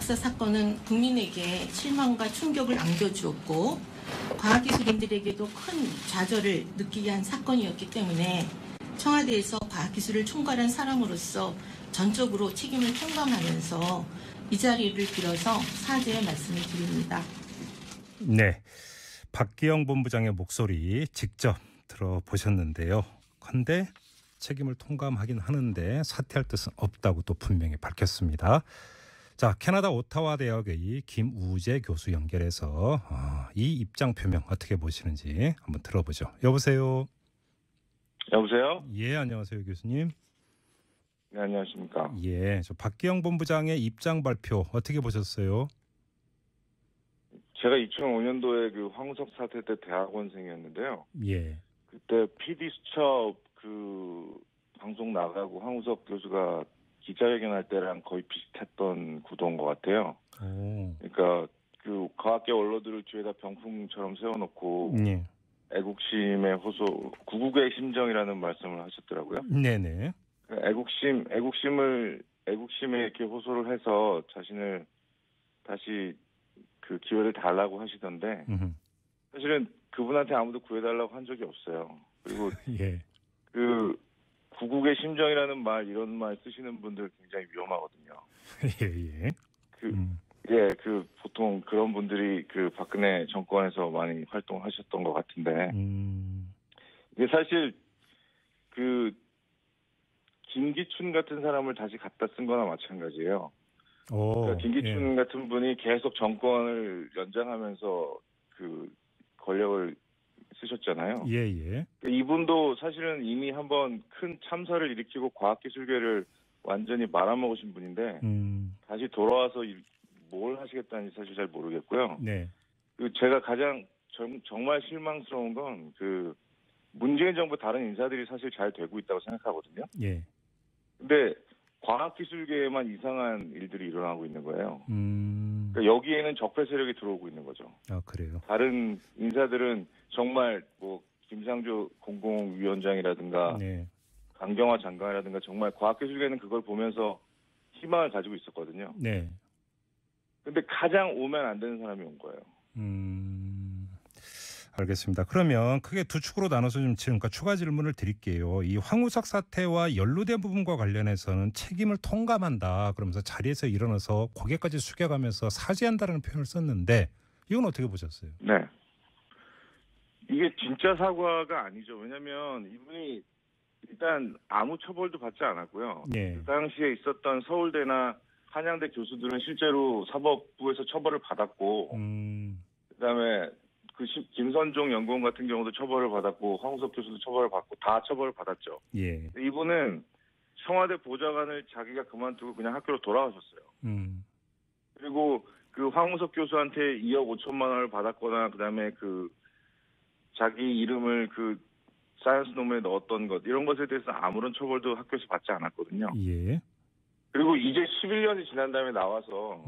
박사 사건은 국민에게 실망과 충격을 안겨주었고 과학기술인들에게도 큰 좌절을 느끼게 한 사건이었기 때문에 청와대에서 과학기술을 총괄한 사람으로서 전적으로 책임을 통감하면서 이 자리를 빌어서 사죄의 말씀을 드립니다. 네, 박기영 본부장의 목소리 직접 들어보셨는데요. 그런데 책임을 통감하긴 하는데 사퇴할 뜻은 없다고 또 분명히 밝혔습니다. 자, 캐나다 오타와 대학의 김우재 교수 연결해서 이 입장 표명 어떻게 보시는지 한번 들어보죠. 여보세요. 여보세요? 예, 안녕하세요, 교수님. 네, 안녕하십니까. 예, 저 박기영 본부장의 입장 발표 어떻게 보셨어요? 제가 2005년도에 그 황우석 사태 때 대학원생이었는데요. 예. 그때 PD 수첩 그 방송 나가고 황우석 교수가 기자회견할 때랑 거의 비슷했던 구도인 것 같아요. 오. 그러니까 그 과학계 언론들을 뒤에다 병풍처럼 세워놓고 예. 애국심의 호소, 구국의 심정이라는 말씀을 하셨더라고요. 네네. 애국심에 이렇게 호소를 해서 자신을 다시 그 기회를 달라고 하시던데 사실은 그분한테 아무도 구해달라고 한 적이 없어요. 그리고 예. 그 구국의 심정이라는 말, 이런 말 쓰시는 분들 굉장히 위험하거든요. 예. 그 보통 그런 분들이 그 박근혜 정권에서 많이 활동하셨던 것 같은데 이게 사실 그 김기춘 같은 사람을 다시 갖다 쓴 거나 마찬가지예요. 그러니까 김기춘 같은 분이 계속 정권을 연장하면서 그 권력을 쓰셨잖아요. 예. 이분도 사실은 이미 한번 큰 참사를 일으키고 과학기술계를 완전히 말아먹으신 분인데 다시 돌아와서 뭘 하시겠다는지 사실 잘 모르겠고요. 네. 그 제가 가장 정말 실망스러운 건 그 문재인 정부 다른 인사들이 사실 잘 되고 있다고 생각하거든요. 예. 근데 과학기술계에만 이상한 일들이 일어나고 있는 거예요. 그러니까 여기에는 적폐 세력이 들어오고 있는 거죠. 아, 그래요? 다른 인사들은 정말 뭐 김상조 공공위원장이라든가 네. 강경화 장관이라든가 정말 과학기술계는 그걸 보면서 희망을 가지고 있었거든요. 네. 근데 가장 오면 안 되는 사람이 온 거예요. 알겠습니다. 그러면 크게 두 축으로 나눠서 좀 지금까 추가 질문을 드릴게요. 이 황우석 사태와 연루된 부분과 관련해서는 책임을 통감한다. 그러면서 자리에서 일어나서 고개까지 숙여가면서 사죄한다라는 표현을 썼는데 이건 어떻게 보셨어요? 네. 이게 진짜 사과가 아니죠. 왜냐하면 이분이 일단 아무 처벌도 받지 않았고요. 예. 그 당시에 있었던 서울대나 한양대 교수들은 실제로 사법부에서 처벌을 받았고 그다음에 그 김선종 연구원 같은 경우도 처벌을 받았고 황우석 교수도 처벌을 받고 다 처벌을 받았죠. 예. 이분은 청와대 보좌관을 자기가 그만두고 그냥 학교로 돌아가셨어요. 그리고 그 황우석 교수한테 2억 5천만 원을 받았거나 그다음에 그 자기 이름을 그 사이언스 논문에 넣었던 것 이런 것에 대해서 아무런 처벌도 학교에서 받지 않았거든요. 예. 그리고 이제 11년이 지난 다음에 나와서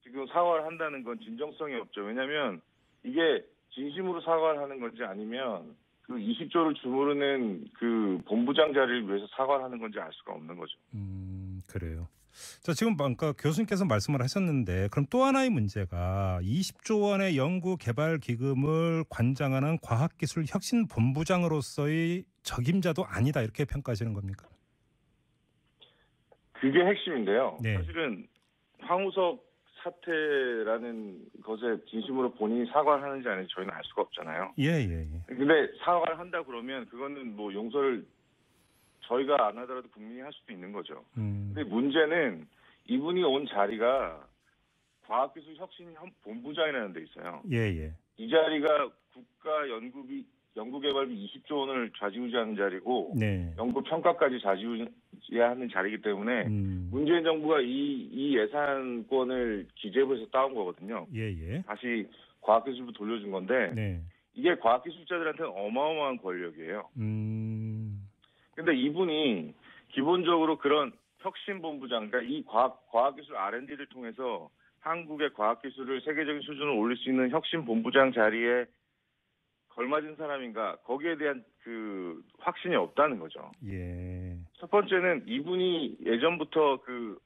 지금 사과를 한다는 건 진정성이 없죠. 왜냐하면 이게 진심으로 사과를 하는 건지 아니면 그 20조를 주무르는 그 본부장 자리를 위해서 사과를 하는 건지 알 수가 없는 거죠. 그래요. 자, 지금 아까 교수님께서 말씀을 하셨는데 그럼 또 하나의 문제가 20조 원의 연구개발 기금을 관장하는 과학기술혁신본부장으로서의 적임자도 아니다 이렇게 평가하시는 겁니까? 그게 핵심인데요. 네. 사실은 황우석 사태라는 것에 진심으로 본인이 사과를 하는지 아닌지 저희는 알 수가 없잖아요. 예. 근데 사과를 한다 그러면 그거는 뭐 용서를 저희가 안 하더라도 국민이 할 수도 있는 거죠. 근데 문제는 이분이 온 자리가 과학기술혁신본부장이라는 데 있어요. 예. 이 자리가 연구개발비 20조 원을 좌지우지하는 자리고 네. 연구평가까지 좌지우지하는 자리이기 때문에 문재인 정부가 이 예산권을 기재부에서 따온 거거든요. 예. 다시 과학기술부 돌려준 건데 네. 이게 과학기술자들한테는 어마어마한 권력이에요. 근데 이분이 기본적으로 그런 혁신본부장, 그러니까 이 과학기술 R&D를 통해서 한국의 과학기술을 세계적인 수준으로 올릴 수 있는 혁신본부장 자리에 걸맞은 사람인가, 거기에 대한 그 확신이 없다는 거죠. 예. 첫 번째는 이분이 예전부터 그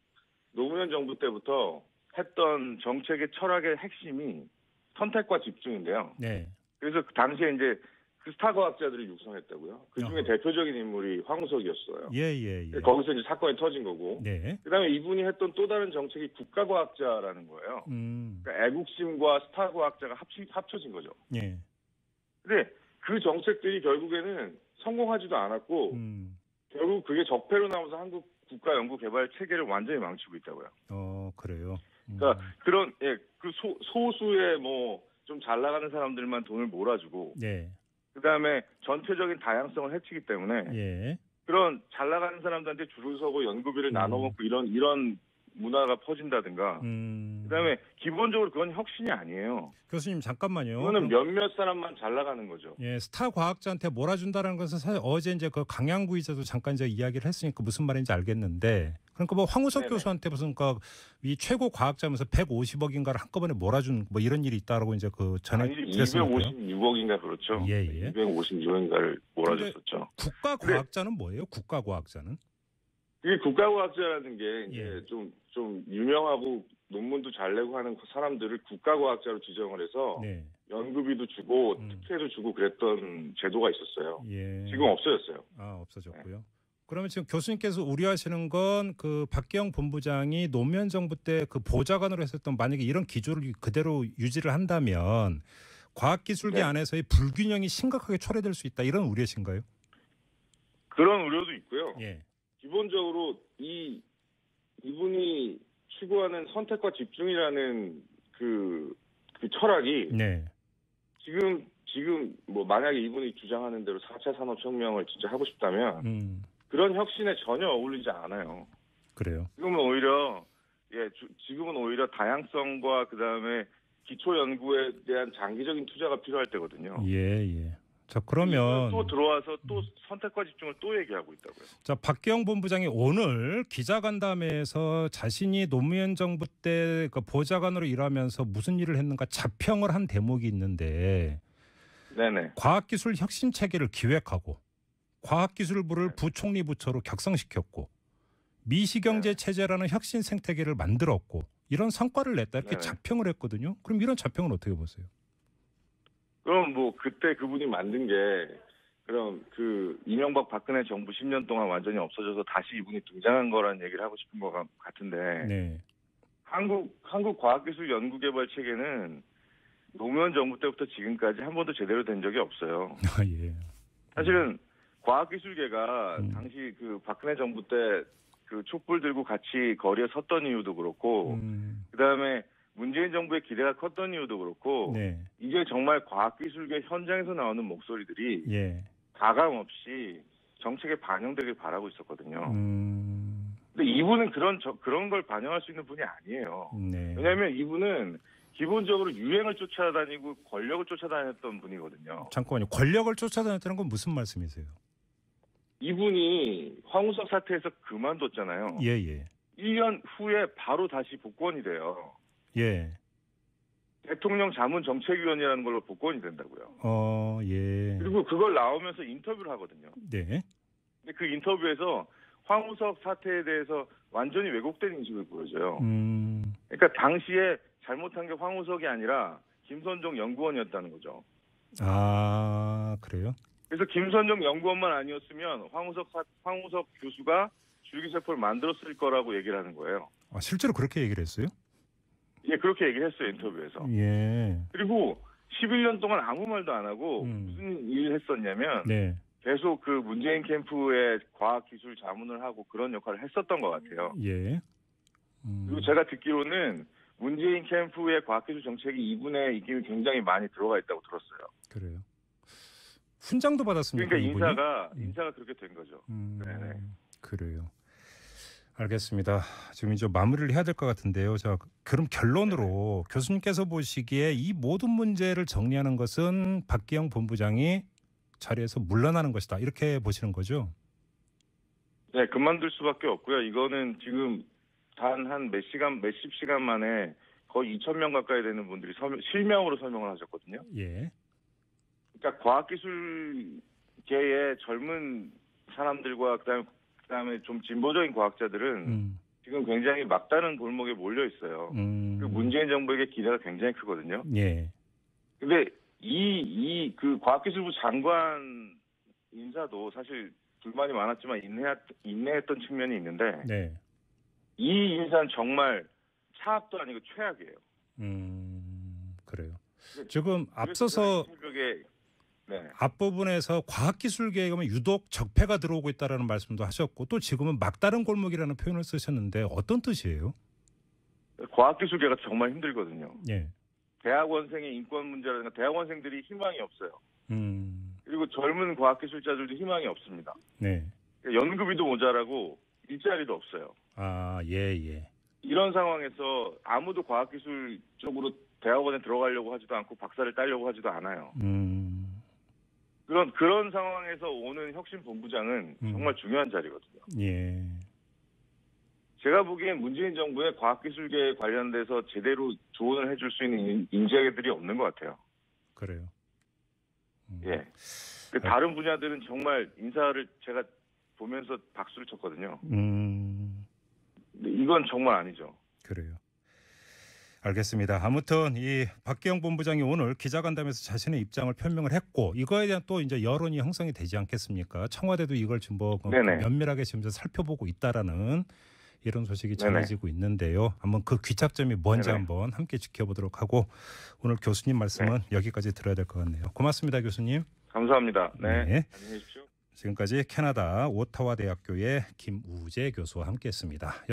노무현 정부 때부터 했던 정책의 철학의 핵심이 선택과 집중인데요. 네. 그래서 그 당시에 이제 그 스타 과학자들을 육성했다고요. 그 중에 어허. 대표적인 인물이 황우석이었어요. 예. 거기서 이제 사건이 터진 거고. 네. 그다음에 이분이 했던 또 다른 정책이 국가과학자라는 거예요. 그러니까 애국심과 스타 과학자가 합쳐진 거죠. 예. 근데 그 정책들이 결국에는 성공하지도 않았고 결국 그게 적폐로 나오면서 한국 국가 연구 개발 체계를 완전히 망치고 있다고요. 그래요. 그러니까 그런 그 소수의 뭐 좀 잘 나가는 사람들만 돈을 몰아주고 네. 그다음에 전체적인 다양성을 해치기 때문에 예. 그런 잘 나가는 사람들한테 줄을 서고 연구비를 나눠 먹고 이런 문화가 퍼진다든가. 그다음에 기본적으로 그건 혁신이 아니에요. 교수님 잠깐만요. 그거는 몇몇 사람만 잘 나가는 거죠. 예, 스타 과학자한테 몰아준다는 것은 사실 어제 이제 그 강양구 기자도 잠깐 이제 이야기를 했으니까 무슨 말인지 알겠는데, 그러니까 뭐 황우석 네네. 교수한테 무슨 이 최고 과학자면서 150억인가를 한꺼번에 몰아준 뭐 이런 일이 있다라고 이제 그 전에 들었으니까요. 256억인가 그렇죠. 예. 256억인가를 몰아줬었죠. 국가 과학자는 뭐예요? 국가 과학자는? 이게 국가과학자라는 게 이제 예. 좀 유명하고 논문도 잘 내고 하는 사람들을 국가과학자로 지정을 해서 네. 연구비도 주고 특혜도 주고 그랬던 제도가 있었어요. 예. 지금 없어졌어요. 없어졌고요. 네. 그러면 지금 교수님께서 우려하시는 건 그 박기영 본부장이 노무현 정부 때 그 보좌관으로 했었던 만약에 이런 기조를 그대로 유지를 한다면 과학기술계 네. 안에서의 불균형이 심각하게 초래될 수 있다, 이런 우려신가요? 그런 우려도 있고요. 예. 기본적으로 이분이 추구하는 선택과 집중이라는 그 철학이 네. 지금 뭐 만약에 이분이 주장하는 대로 4차 산업혁명을 진짜 하고 싶다면 그런 혁신에 전혀 어울리지 않아요. 그래요. 지금은 오히려 다양성과 그다음에 기초 연구에 대한 장기적인 투자가 필요할 때거든요. 예. 자, 그러면 또 들어와서 또 선택과 집중을 또 얘기하고 있다고요. 자, 박기영 본부장이 오늘 기자간담회에서 자신이 노무현 정부 때 그 보좌관으로 일하면서 무슨 일을 했는가 자평을 한 대목이 있는데, 네네. 과학기술 혁신 체계를 기획하고 과학기술부를 부총리 부처로 격상시켰고 미시경제 체제라는 혁신 생태계를 만들었고 이런 성과를 냈다, 이렇게 자평을 했거든요. 그럼 이런 자평은 어떻게 보세요? 그럼 뭐 그때 그분이 만든 게 그럼 그 이명박 박근혜 정부 10년 동안 완전히 없어져서 다시 이분이 등장한 거라는 얘기를 하고 싶은 것 같은데. 네. 한국 과학기술 연구개발 체계는 노무현 정부 때부터 지금까지 한 번도 제대로 된 적이 없어요. 예. 사실은 과학기술계가 당시 그 박근혜 정부 때 그 촛불 들고 같이 거리에 섰던 이유도 그렇고, 그다음에 문재인 정부의 기대가 컸던 이유도 그렇고, 네. 이게 정말 과학기술계 현장에서 나오는 목소리들이 가감 없이 정책에 반영되길 바라고 있었거든요. 근데 이분은 그런 걸 반영할 수 있는 분이 아니에요. 네. 왜냐하면 이분은 기본적으로 유행을 쫓아다니고 권력을 쫓아다녔던 분이거든요. 잠깐만요. 권력을 쫓아다녔다는 건 무슨 말씀이세요? 이분이 황우석 사태에서 그만뒀잖아요. 예. 1년 후에 바로 다시 복권이 돼요. 예. 대통령 자문정책위원이라는 걸로 복권이 된다고요. 예. 그리고 그걸 나오면서 인터뷰를 하거든요. 네. 근데 그 인터뷰에서 황우석 사태에 대해서 완전히 왜곡된 인식을 보여줘요. 그러니까 당시에 잘못한 게 황우석이 아니라 김선종 연구원이었다는 거죠. 그래요? 그래서 김선종 연구원만 아니었으면 황우석 교수가 줄기세포를 만들었을 거라고 얘기를 하는 거예요. 실제로 그렇게 얘기를 했어요? 예, 그렇게 얘기를 했어요, 인터뷰에서. 예. 그리고 11년 동안 아무 말도 안 하고 무슨 일을 했었냐면 계속 그 문재인 캠프에 과학기술 자문을 하고 그런 역할을 했었던 것 같아요. 예. 그리고 제가 듣기로는 문재인 캠프의 과학기술 정책이 이분의 입김이 굉장히 많이 들어가 있다고 들었어요. 그래요. 훈장도 받았습니까? 그러니까 인사가 그렇게 된 거죠. 네네. 그래요. 알겠습니다. 지금 이제 마무리를 해야 될 것 같은데요. 자, 그럼 결론으로 교수님께서 보시기에 이 모든 문제를 정리하는 것은 박기영 본부장이 자리에서 물러나는 것이다, 이렇게 보시는 거죠? 네, 그만둘 수밖에 없고요. 이거는 지금 단 몇십 시간 만에 거의 2,000명 가까이 되는 분들이 실명으로 설명을 하셨거든요. 예. 그러니까 과학기술계의 젊은 사람들과 그다음에 좀 진보적인 과학자들은 지금 굉장히 막다른 골목에 몰려 있어요. 그 문재인 정부에게 기대가 굉장히 크거든요. 예. 근데 그 과학기술부 장관 인사도 사실 불만이 많았지만 인내했던 측면이 있는데 네. 이 인사는 정말 차악도 아니고 최악이에요. 그래요. 지금 앞서서 네. 앞부분에서 과학기술계에 가면 유독 적폐가 들어오고 있다라는 말씀도 하셨고 또 지금은 막다른 골목이라는 표현을 쓰셨는데 어떤 뜻이에요? 과학기술계가 정말 힘들거든요. 예. 대학원생의 인권 문제라든가 대학원생들이 희망이 없어요. 그리고 젊은 과학기술자들도 희망이 없습니다. 네. 연구비도 모자라고 일자리도 없어요. 아, 예. 이런 상황에서 아무도 과학기술 쪽으로 대학원에 들어가려고 하지도 않고 박사를 따려고 하지도 않아요. 그런 상황에서 오는 혁신본부장은 정말 중요한 자리거든요. 예. 제가 보기엔 문재인 정부의 과학기술계 관련돼서 제대로 조언을 해줄 수 있는 인재들이 없는 것 같아요. 그래요. 예. 다른 분야들은 정말 인사를 제가 보면서 박수를 쳤거든요. 근데 이건 정말 아니죠. 그래요. 알겠습니다. 아무튼 이 박기영 본부장이 오늘 기자간담회에서 자신의 입장을 표명을 했고 이거에 대한 또 이제 여론이 형성이 되지 않겠습니까? 청와대도 이걸 지금 뭐 면밀하게 지금 살펴보고 있다라는 이런 소식이 전해지고 있는데요. 한번 그 귀착점이 뭔지 한번 함께 지켜보도록 하고 오늘 교수님 말씀은 여기까지 들어야 될 것 같네요. 고맙습니다, 교수님. 감사합니다. 네. 안녕히 계십시오. 지금까지 캐나다 오타와 대학교의 김우재 교수와 함께했습니다.